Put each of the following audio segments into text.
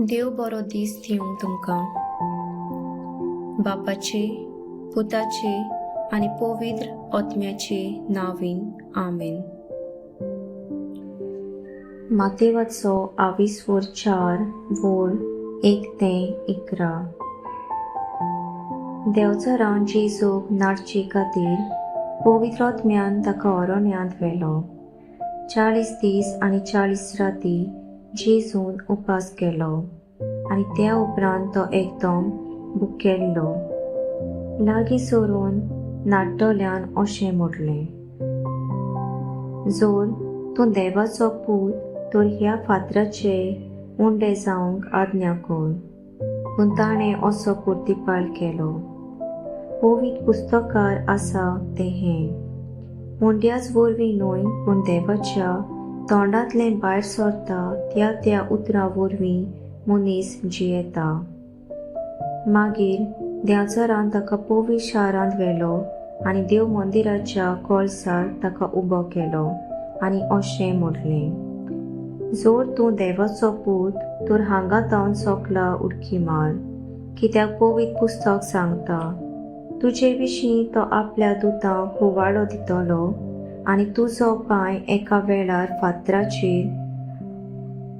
देव बरो दीस दिवं तुमकां. बापाचे, पुताचे आनी पवित्र आत्म्याचे नांवीन. आमेन. मातेवाचो 24 वोड 1 ते 11. देवचो रान जेजूक नाडचे खातीर पवित्र आत्म्यान ताका अरण्यांत व्हेलो. 40 दीस आनी 40 राती जेजून उपास केलो आनी त्या उपरांत तो एकदम भुकेल्लो. लागीं सरून नाट्टोल्यान अशें म्हटलें, जोर तूं देवाचो पूत तर ह्या फातराचे उंडे जावंक आज्ञा कर. पूण ताणें असो प्रतिपाल केलो. पवित्र पुस्तकार आसा तें हें, मुंड्याच वरवीं न्हय पूण देवाच्या तोंडांतल्यान भायर सरता त्या उतरां वरवीं मनीस जियेता. मागीर देवचो रान ताका पवित्र शारांत व्हेलो आनी देव मंदिराच्या कळसार ताका उबो केलो आनी अशें म्हटलें, जोर तूं देवाचो पूत तर हांगा तावन सोकला उडकी मार. कित्याक पवित्र पुस्तक सांगता, तुजे विशीं तो आपल्या दुतांक हुवाडो दितलो आनी तुजो पांय एका वेळार फातराचेर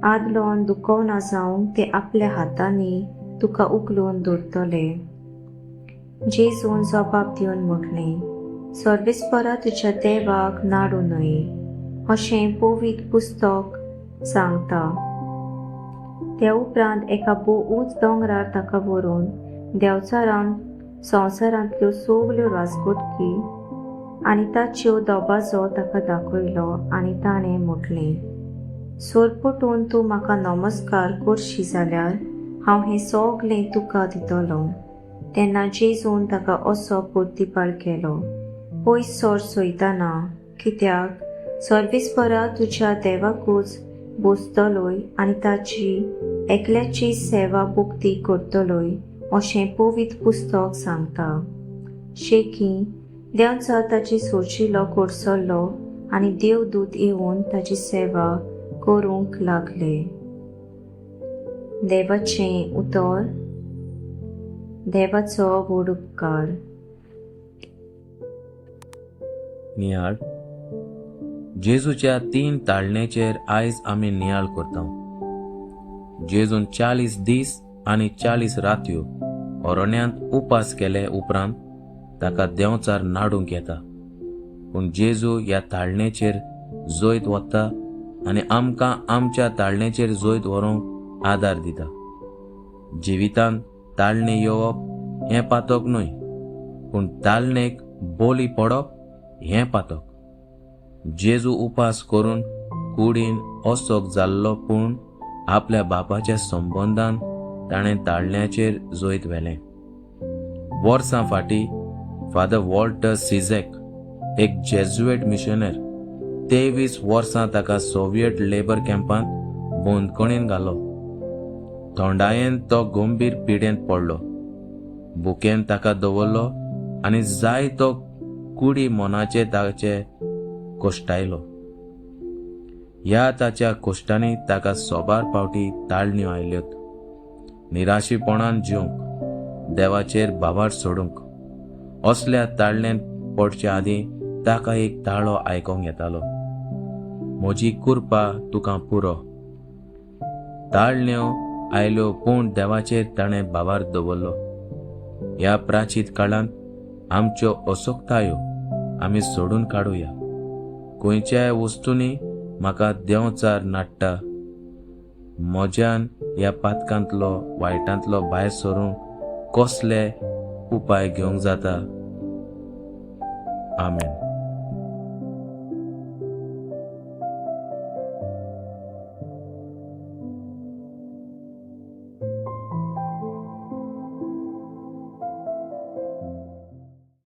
आदलोन दुखोवना जावंक ते आपल्या हातांनी तुका उखलून दवरतले. जेजून जबाब दिवन म्हटलें, सर्वेस्परा तुज्या देवाक नाडू न्हय, अशें पवित्र पुस्तक सांगता. त्या उपरांत एका उंच दोंगरार ताका व्हरून देवचा रान संवसारांतल्यो सगल्यो राजकोटकी आनी ताच्यो दबाजो ताका दाखयलो आनी ताणें म्हटलें, सोरपटून तूं म्हाका नमस्कार करशी जाल्यार हांव हें सगलें तुका दितलो. तेन्ना जेजून ताका असो प्रतिपाल केलो, पयस सर सोयताना, कित्याक सर्वेस्परा तुज्या देवाकूच बसतलोय आनी ताची एकल्याची सेवा भुक्ती करतलोय अशें पवित्र पुस्तक सांगता. शेकी देवचा ताची सोचिलो करसल्लो आनी देवदूत येवन ताची सेवा करूंक लागले. देवाचें उतर. देवाचो व्हड उपकार. नियाळ. जेजूच्या 3 ताळणेचेर आयज आमी नियाळ करता. जेजून 40 दीस आनी 40 रात्यो अरण्यांत उपास केले उपरांत ताका देंवचार नाडूंक येता. पूण जेजू ह्या ताळणेचेर जोयत वता आनी आमकां आमच्या ताळणेचेर जोयत व्हरूंक आदार दिता. जिवितांत ताळणे येवप हें पातक न्हय, पूण ताळणेक बोली पडप हें पातक. जेजू उपास करून कुडीन असोक जाल्लो, पूण आपल्या बापाच्या संबंदान ताणें ताळण्याचेर जोयत व्हेलें. वर्सां फाटीं फादर वॉल्टर सिझेक, एक जेजुएट मिशनर, 23 वर्सां ताका सोव्हिएट लेबर कॅम्पांत बंदखणीन घालो. थोंडायेन तो गंभीर पिडेंत पडलो. बुकेन ताका दवरलो आनी जायतो कुडी मोनाचे ताचे कोश्टायलो. ह्या ताच्या कोश्टांनी ताका सोबार पावटी ताळण्यो आयल्योत. निराशीपणान जिवंक, देवाचेर बाबार सोडूंक, असल्या ताळणेन पडच्या आदीं ताका एक ताळो आयकोंक येतालो, म्हजी कुरपा तुका पुरो. ताळण्यो आयल्यो पूण देवाचेर ताणें बाबार दवरलो. ह्या प्राचीत काळांत आमच्यो असोक्तायो आमी सोडून काडुया. खंयच्याय वस्तूंनी म्हाका देंवचार नाडटा. म्हज्यान ह्या पातकांतलो वायटांतलो भायर सरूंक कसले उपाय घेवंक जाता. आमेन.